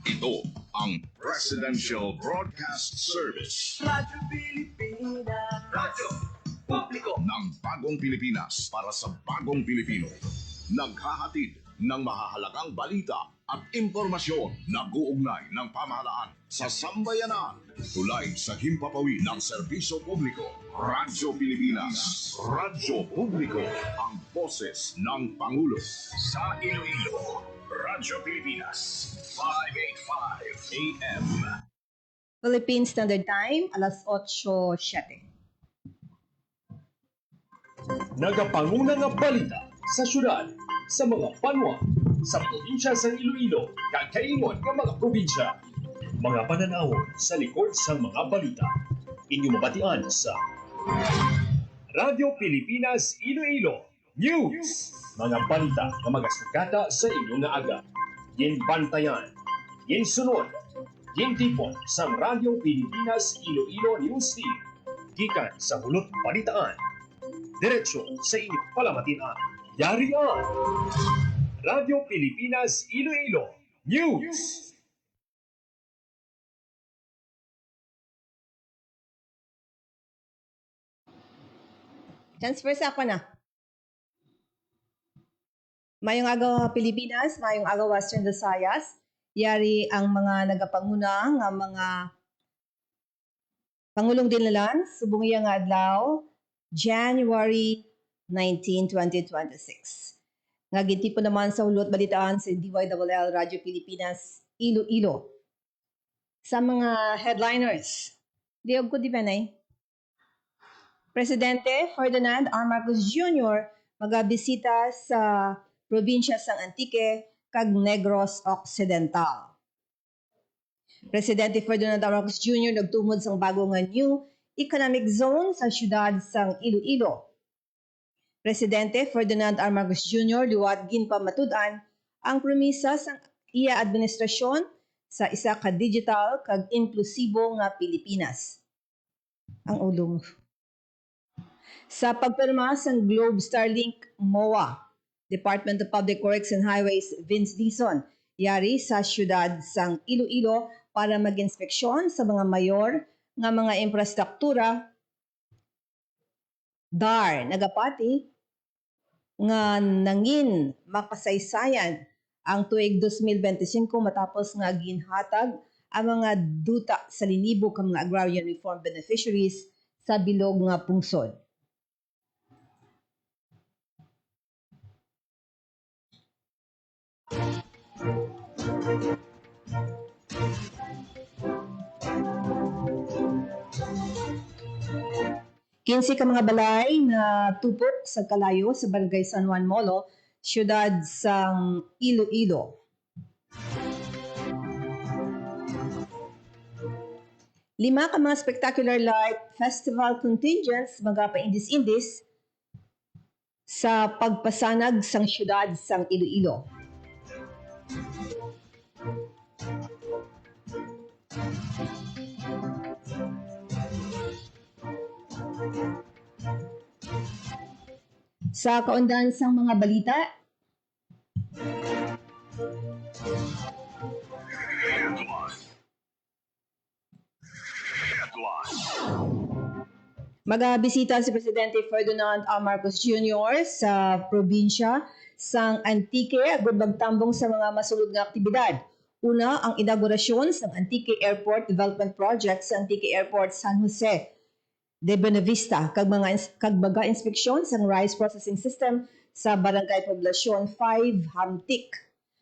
Ito ang Presidential Broadcast Service. Radyo Pilipinas. Radyo Publiko ng Bagong Pilipinas para sa Bagong Pilipino. Naghahatid ng mahahalagang balita at impormasyon na guugnay ng pamahalaan sa sambayanan. Tulay sa himpapawid ng serbisyo publiko. Radyo Pilipinas. Radyo Publiko. Ang boses ng Pangulo. Sa Iloilo, Radyo Pilipinas. 585 AM. Philippine Standard Time, alas 8:07. Nagapanguna nga balita sa syudad, sa mga banwa, sa probinsya sa Iloilo, kagkaingon ng mga probinsya. Mga pananawon sa likod sa mga balita. Inyong mabatian sa Radyo Pilipinas Iloilo News. Mga balita na magasugata sa inyong nga aga. Yen bantayan, yen sunod, yen tipon sa Radyo Pilipinas Iloilo News Team. Gikan sa hulot balitaan. Diretso sa inyong palamatian. Yarian! Radyo Pilipinas Iloilo News! Transfer sa ako na. Mayong agaw Pilipinas, mayong agaw Western Visayas. Yari ang mga nagapanguna nga mga Pangulong Dinlalan, subong iya nga adlaw, January 19, 2026. Nga gintipo naman sa hulot balitaan sa DYWL Radyo Pilipinas Iloilo. Sa mga headliners, diog ko di ba na Presidente Ferdinand R. Marcos Jr. magabisita sa probinsya sang Antique kag Negros Occidental. Presidente Ferdinand R. Marcos Jr. nagtumod sang bago nga new economic zone sa syudad sang Iloilo. Presidente Ferdinand R. Marcos Jr. liwat ginpamatud-an ang promisa sang iya administrasyon sa isa ka digital kag inklusibo nga Pilipinas. Ang ulong. Sa pagpirma sang Globe Starlink MOA, Department of Public Works and Highways Vince Dizon, yari sa syudad sang Iloilo para mag-inspeksyon sa mga mayor nga mga infrastruktura. DAR nagapati nga nangin makasaysayan ang tuig 2025 matapos nga ginhatag ang mga duta sa linibo ka mga agrarian reform beneficiaries sa bilog nga pungsod. Kinsi ka mga balay na tupok sa kalayo sa Barangay San Juan Molo, syudad sang Iloilo. Lima ka mga spectacular light festival contingents magapa-indis-indis sa pagpasanag sang syudad sang Iloilo. Sa kaundan sang mga balita, magabisita si Presidente Ferdinand R. Marcos Jr. sa probinsya sang Antique agud magtambong sa mga masulod nga aktibidad. Una, ang inaugurasyon sa Antique Airport Development Project sa Antique Airport San Jose de Buenavista kag baga inspeksyon sang rice processing system sa Barangay Poblasyon 5 Hamtik.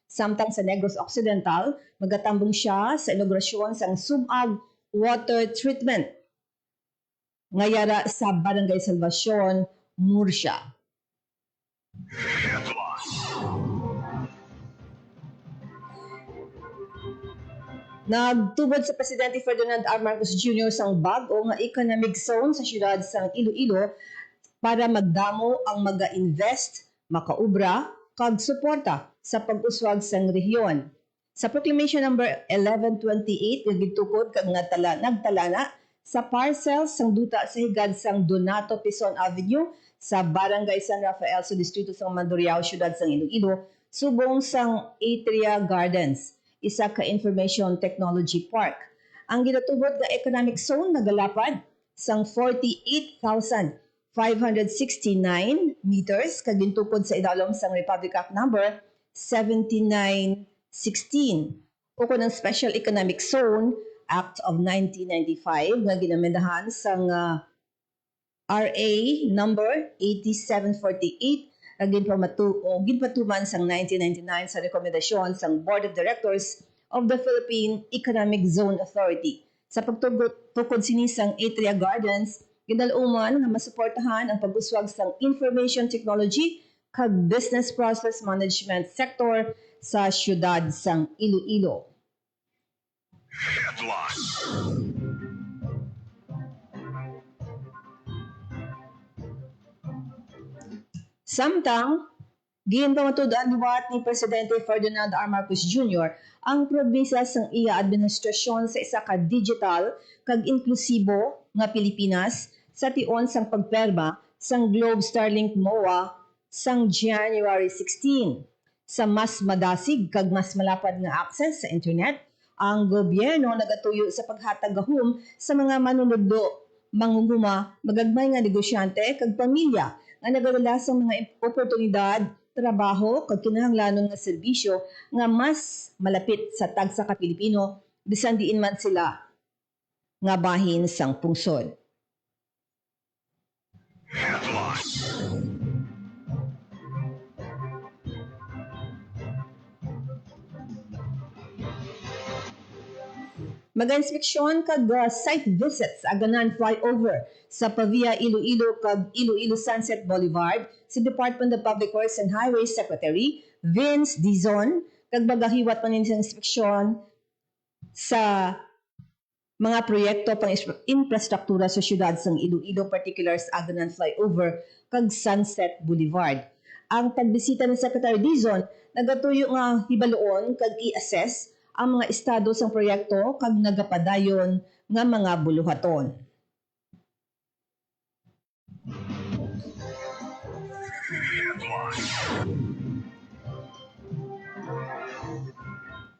Samtang sa Negros Occidental, magatambong siya sa inaugurasyon sang Sumag Water Treatment ngayara sa Barangay Salvacion, Murcia. Nagtubod sa Presidente Ferdinand R. Marcos Jr. sang bag-o nga economic zone sa syudad sang Iloilo para magdamo ang maga-invest, makaubra, kag suporta sa pag-uswag sang rehiyon. Sa Proclamation number 1128 nga gitukod kag nagtalana sa parcel sang duta sa higad sang Donato Pison Avenue sa Barangay San Rafael sa distrito sang Mandurriao, syudad sang Iloilo, subong sang Atria Gardens. isa ka information technology park. Ang ginatubod nga economic zone nagalapad sang 48,569 meters kagintukod sa idalom sang Republic Act number 7916 o ng Special Economic Zone Act of 1995 nga ginamendahan sang RA number 8748 ginpatuman sang 1999 sa rekomendasyon sang Board of Directors of the Philippine Economic Zone Authority. Sa pagtukod sini sang Atria Gardens, ginaluman nga masuportahan ang pag-uswag sang information technology kag business process management sector sa siyudad sang Iloilo. Samtang, ginpamatud-an liwat ni Presidente Ferdinand R. Marcos Jr. ang probinsya sang iya administrasyon sa isa ka digital kag inklusibo nga Pilipinas sa tion sang pagperma sang Globe Starlink MOA sang January 16. Sa mas madasig kag mas malapad nga access sa internet, ang gobyerno nagatuyo sa paghatag gahum sa mga manunodlo, mangunguma, magagmay nga negosyante kag pamilya nga nagadala sa mga oportunidad, trabaho kag kinahanglanon nga serbisyo nga mas malapit sa tagsa ka Pilipino bisan diin man sila nga bahin sang pungsod. Mag-inspeksyon kag site visits aganan flyover sa Pavia Iloilo kag Iloilo Sunset Boulevard si Department of Public Works and Highways Secretary Vince Dizon kag magahiwat pa nin sa inspeksyon sa mga proyekto pang infrastruktura sa siyudad sang Iloilo, particulars aganan flyover kag Sunset Boulevard. Ang pagbisita ni Secretary Dizon nagatuyo nga hibaluon kag i-assess ang mga estado sang proyekto kag nagapadayon nga mga buluhaton.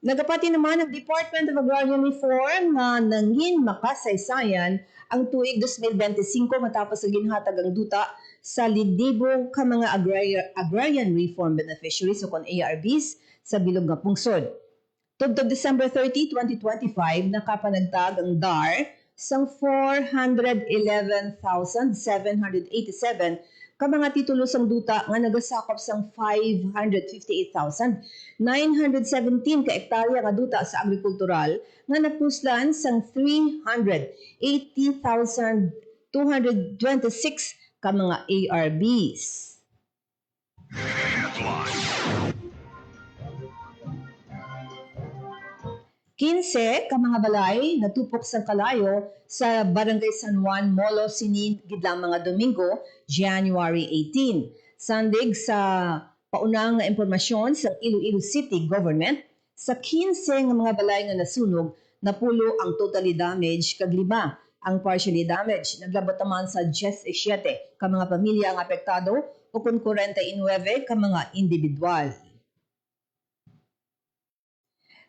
Nagapati naman ang Department of Agrarian Reform nga nangin makasaysayan ang tuig 2025 matapos ang ginhatag ang duta sa lidibo ka mga agrarian reform beneficiaries o kon ARBs sa bilog nga pungsod. Tubtog December 30, 2025, nakapanagtag ang DAR sang 411,787 ka mga titulo sang duta nga nagasakop sang 558,917 ka hektarya nga duta sa agrikultural nga napuslan sang 380,226 ka mga ARBs. Kinse ka mga balay natupok sa kalayo sa Barangay San Juan, Molo, Sinin, gidlang mga Domingo, January 18. Sandig sa paunang nga impormasyon sa Iloilo City Government, sa 15 nga mga balay nga nasunog, napulo ang totally damaged kag 5 ang partially damaged. Naglabot naman sa 17 ka mga pamilya ang apektado o kung 49 ka mga individual.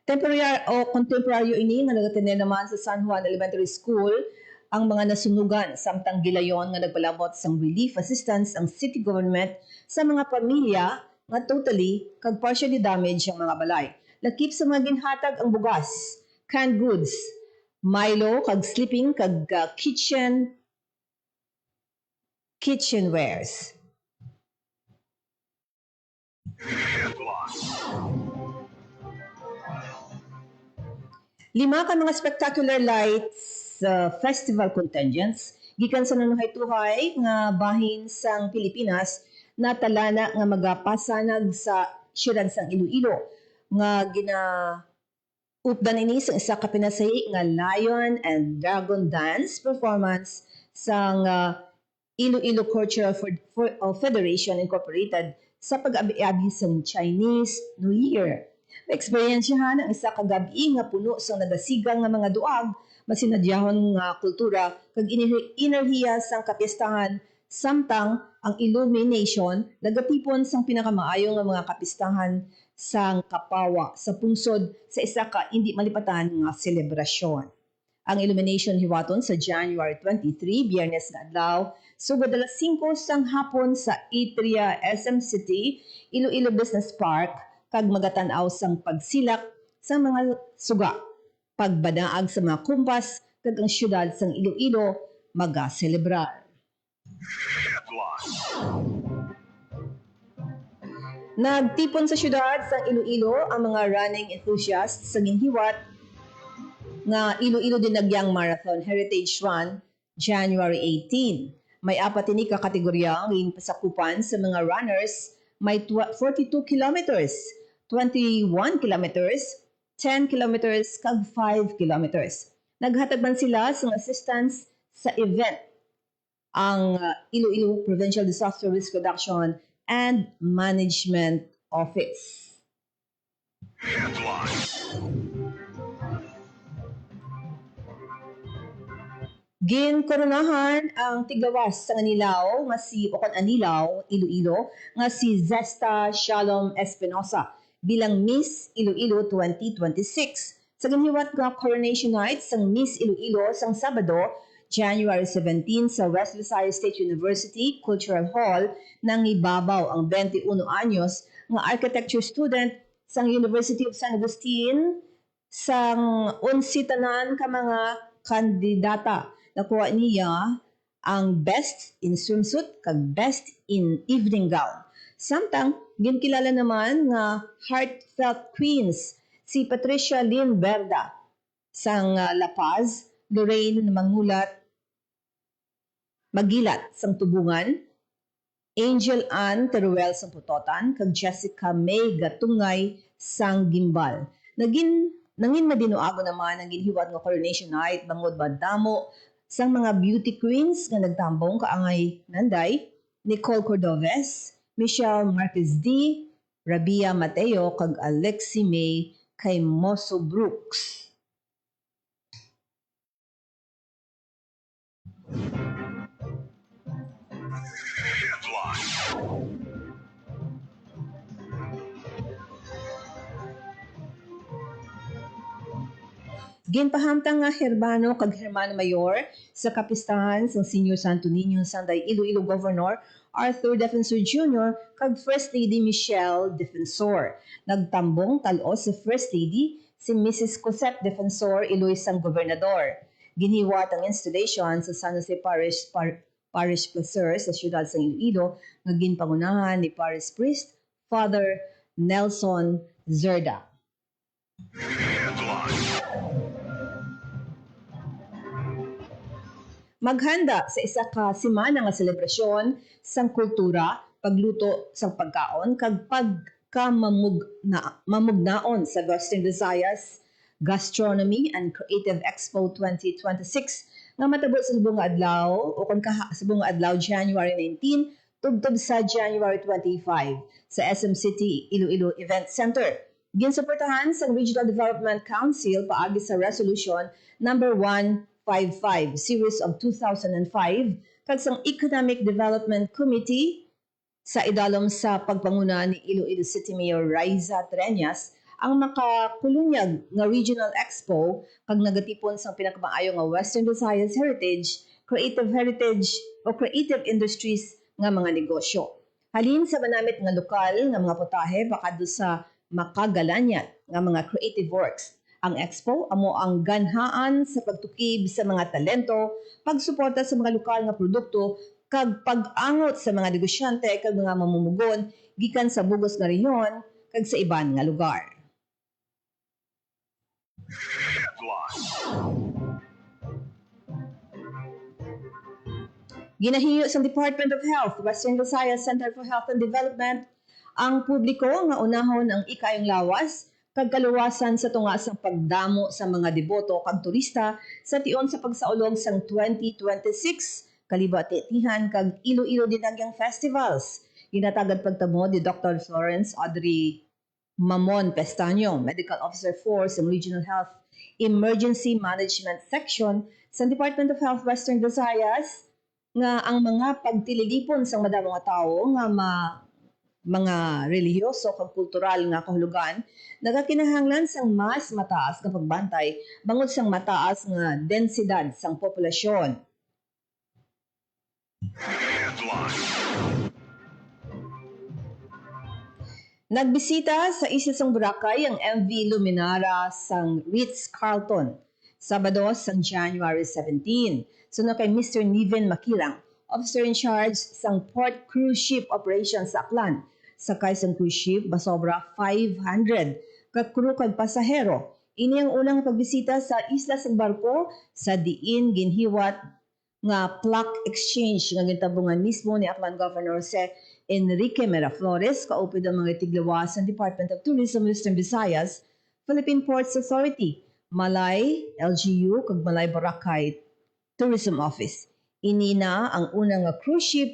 Contemporaryo ini nga nagatenen naman sa San Juan Elementary School ang mga nasunugan samtang gilayon nga nagpalabot sang relief assistance ang city government sa mga pamilya nga totally kag partially damaged ang mga balay. Lakip sa mga ginhatag ang bugas, canned goods, Milo kag sleeping kag kitchenwares. Lima ka mga spectacular lights festival contingents gikan sa nanuhay-tuhay nga bahin sang Pilipinas na talana nga magapasanag sa siyudad sang Iloilo nga updan ini sa isa ka pinasay nga Lion and Dragon Dance performance sang Iloilo Cultural Federation Incorporated sa pag-abi-abi sang Chinese New Year. Eksperyensyahan ang isa ka gabi nga puno sang nagasigang nga mga duag, masinadyahon nga kultura kag enerhiya sang kapistahan samtang ang illumination nagatipon sang pinakamaayo nga mga kapistahan sang Kapawa sa pungsod sa isa ka hindi malipatan nga selebrasyon. Ang illumination hiwaton sa January 23, Biyernes nga adlaw, sugod alas 5 sang hapon sa Atria SM City, Iloilo Business Park, kag magatan-aw sang pagsilak sa mga suga, pagbanaag sa mga kumpas, kag ang syudad sang Iloilo maga-celebrar. Nagtipon sa syudad sa Iloilo ang mga running enthusiasts sa ginhiwat nga Iloilo Dinagyang Marathon Heritage Run January 18. May apat ini ka kategorya ang pasakupan sa mga runners. May 42 kilometers, 21 kilometers, 10 kilometers, kag 5 kilometers. Naghatag man sila sa assistance sa event ang Iloilo Provincial Disaster Risk Reduction and Management Office. Ginkoronahan ang tiglawas sa Anilaw nga si Ocon Anilaw, Iloilo, nga si Zesta Shalom Espinosa bilang Miss Iloilo 2026. Sa ginhiwat nga coronation night sang Miss Iloilo sang Sabado, January 17 sa West Visayas State University Cultural Hall nang ibabaw ang 21 anyos nga architecture student sang University of San Agustin sang unsitanan ka mga kandidata. Nakuha niya ang Best in Swimsuit kag Best in Evening Gown. Samtang ginkilala naman nga Heartfelt Queens si Patricia Lynn Berda sang La Paz, Lorraine Magilat sang Tubungan, Angel Ann Teruel sang Putotan, kag Jessica May Gatungay sang Gimbal. Nangin madinuago naman ang ginhiwat nga coronation night bangod ba damo sang mga beauty queens nga nagtambong kaangay Nanday, Nicole Cordoves, Michelle Marquez D, Rabia Mateo, kag Alexi May kay Moso Brooks. Ginpahamtang nga Herbano kag Hermano Mayor sa kapistahan sang Senior Santo Niño Sanday Iloilo Governor Arthur Defensor Jr. kag First Lady Michelle Defensor. Nagtambong talo sa First Lady si Mrs. Cosette Defensor Iloy sang Gobernador. Giniwat ang installation sa San Jose Parish Placer sa siyudad sa Iloilo nga ginpangunahan ni Parish Priest Father Nelson Zerda. Maghanda sa isa ka semana nga selebrasyon sang kultura, pagluto sang pagkaon kag mamugnaon sa Western Visayas Gastronomy and Creative Expo 2026 nga matabo sa subong nga adlaw o kon subong nga adlaw January 19 tubtob sa January 25 sa SM City Iloilo Event Center. Ginsuportahan sang Regional Development Council paagi sa Resolution number 155 Series of 2005 kag sang Economic Development Committee sa idalom sa pagpanguna ni Iloilo City Mayor Raisa Treñas ang makakulunyag nga Regional Expo kag nagatipon sang pinakamaayo nga Western Visayas Heritage, Creative Heritage o Creative Industries nga mga negosyo. Halin sa manamit nga lokal nga mga putahe pakadto sa makagalanyan nga mga creative works. Ang Expo amo ang ganhaan sa pagtukib sa mga talento, pagsuporta sa mga lokal nga produkto, kag pag-angot sa mga negosyante kag mga mamumugon gikan sa bugos nga rehiyon kag sa iban nga lugar. Ginahiyo sa Department of Health, Western Visayas Center for Health and Development ang publiko nga unahon ang ikayong lawas kag kaluwasan sa tunga sang pagdamo sa mga deboto kag turista sa tion sa pagsaulog sang 2026 kalibatihan kag Iloilo Dinagyang Festivals. Ginatagad pagtamo ni Dr. Florence Audrey Mamon Pestaño, Medical Officer 4 sa Regional Health Emergency Management Section sa Department of Health Western Visayas nga ang mga pagtililipon sa madamong nga tawo nga mga relihiyoso kag kultural nga kahulugan nagakinahanglan sang mas mataas nga pagbantay bangod sang mataas nga densidad sang populasyon. Nagbisita sa isla sang Boracay ang MV Luminara sang Ritz-Carlton Sabado sang January 17. Sunod kay Mr. Niven Makirang, officer in charge sang Port Cruise Ship Operations sa Aklan. Sakay sang cruise ship basobra 500 ka crew kag pasahero. Ini ang unang pagbisita sa isla sang barko sa diin ginhiwat nga plaque exchange nga gintabungan mismo ni Aklan Governor Jose Enrique Miraflores kaupod ang mga tiglawas sa Department of Tourism Western Visayas, Philippine Ports Authority, Malay, LGU kag Malay Boracay Tourism Office. Ini na ang unang nga cruise ship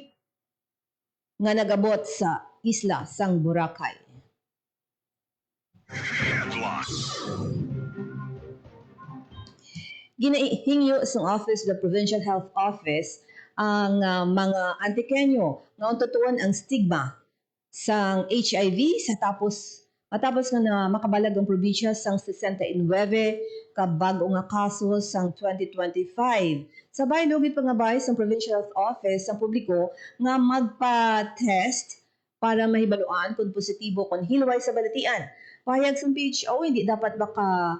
nga nagabot sa isla sang Boracay. Ginahingyo sa Office of the Provincial Health Office ang mga Antiqueño nga tutuon ang stigma sang HIV matapos nga na makabalag ang probinsya sang 69 ka bag-o nga kaso sang 2025. Sabay lugit pangabay sang Provincial Health Office ang publiko nga magpa-test para mahibaluan kung positibo kung hilway sa balatian. Pahayag sang PHO hindi dapat baka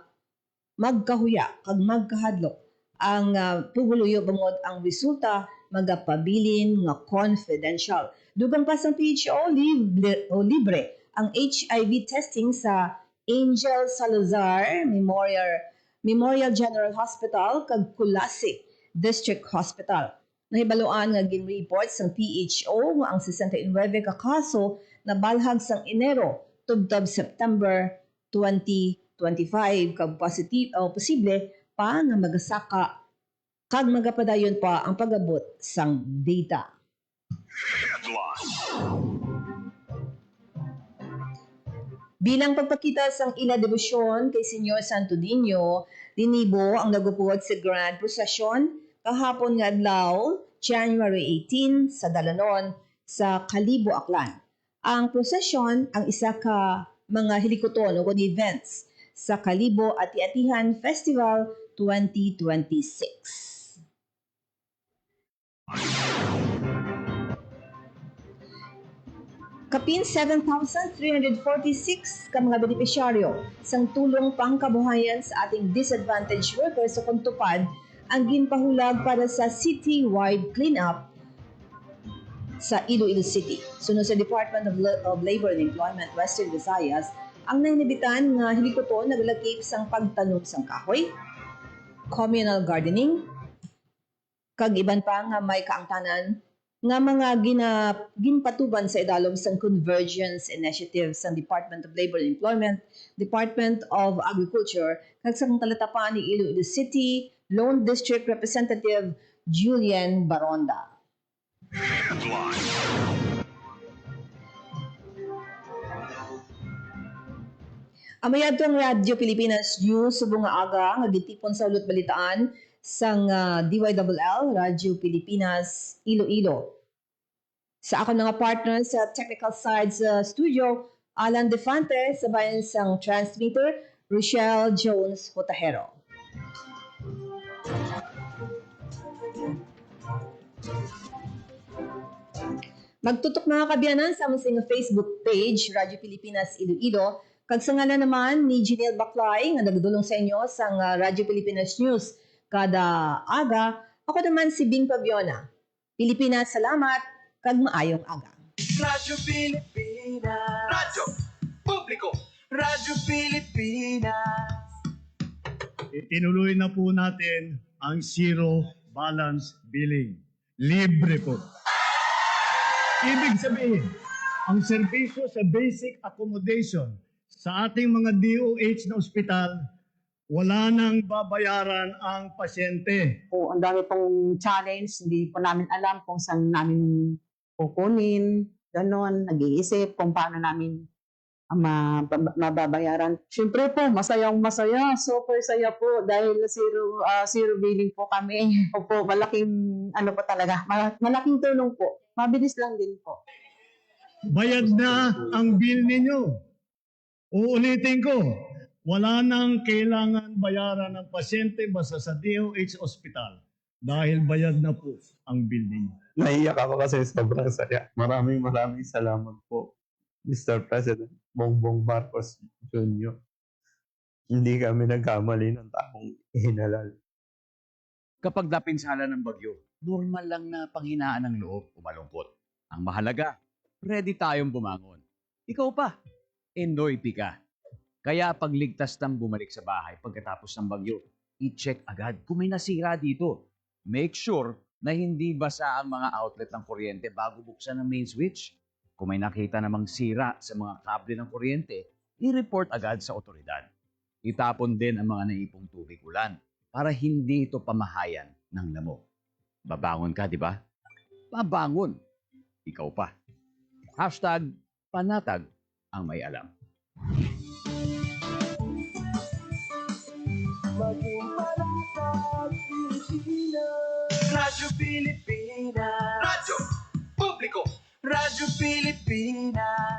magkahuya kag magkahadlok ang puguluyo bangod ang resulta magapabilin nga confidential. Dugang pa sang PHO libre ang HIV testing sa Angel Salazar Memorial General Hospital kag Kulasi District Hospital. Nahibaluan nga ginreport sang PHO nga ang 69 ka kaso na balhag sang Enero tubtob September 2025 kag posible pa nga magasaka kag magapadayon pa ang pag-abot sang data. Bilang pagpakita sang ila debosyon kay Senyor Santo Niño, dinibo ang nagupuod sa Grand Procession kahapon nga adlaw, January 18 sa Dalanon sa Kalibo, Aklan. Ang prosesyon ang isa ka mga hilikoton o events sa Kalibo Ati-Atihan Festival 2026. Kapin 7,346 ka mga benepisyaryo sang tulong pangkabuhayan sa ating disadvantaged workers sa kontupad ang ginpahulag para sa city-wide cleanup sa Iloilo City. Sunod sa Department of Labor and Employment Western Visayas, ang nainibitan nga hilikoton naglakip sang pagtanom sang kahoy, communal gardening, kag iban pa nga may kaangtanan nga mga ginpatuban sa idalom sang Convergence Initiative sa Department of Labor and Employment, Department of Agriculture, kag sa talatapan ni Iloilo City Lone District Representative Julian Baronda. Amayad ang Radyo Pilipinas News subong nga aga nga gitipon sa ulut balitaan sang DYLL Radyo Pilipinas Iloilo. Sa ako mga partner sa technical side sa studio, Alan Defante, sabayan sang transmitter, Rochelle Jones Hotahero. Magtutok mga kabiyanan sa aming Facebook page, Radyo Pilipinas Iloilo. Kag sa ngalan naman ni Janelle Baclay nga nagdulong sa inyo sa Radyo Pilipinas News kada aga. Ako naman si Bing Pabiona. Pilipinas, salamat kag maayong aga. Radyo Pilipinas. Radyo Publiko. Radyo Pilipinas. Itinuloy na po natin ang zero balance billing. Libre po. Ibig sabihin, ang serbisyo sa basic accommodation sa ating mga DOH na ospital, wala nang babayaran ang pasyente. Po, ang dami pong challenge, hindi po namin alam kung saan namin kukunin, ganon, nag-iisip kung paano namin mababayaran. Siyempre po, masayang masaya, super saya po dahil zero billing po kami. Opo, malaking ano po talaga, malaking tulong po. Mabilis lang din po. bayad na ang bill ninyo. Uulitin ko, wala nang kailangan bayaran ng pasyente basta sa DOH Hospital dahil bayad na po ang bill ninyo. Naiyak ako kasi sobrang saya. Maraming salamat po, Mr. President Bongbong Marcos Jr. Hindi kami nagkamali ng taong hinalal. Kapag napinsala ng bagyo, normal lang na panghinaan ng loob o malungkot. Ang mahalaga, ready tayong bumangon. Ikaw pa, enjoy ka. Kaya pagligtas ng bumalik sa bahay pagkatapos ng bagyo, i-check agad kung may nasira dito. Make sure na hindi basa ang mga outlet ng kuryente bago buksan ang main switch. Kung may nakita namang sira sa mga kable ng kuryente, i-report agad sa otoridad. Itapon din ang mga naipong tubig ulan para hindi ito pamahayan ng lamok. Babangon ka, di ba? Babangon. Ikaw pa. #panatag ang may alam. Maging panatag, Pilipinas. Radyo Pilipinas. Radyo Publiko. Radyo Pilipinas.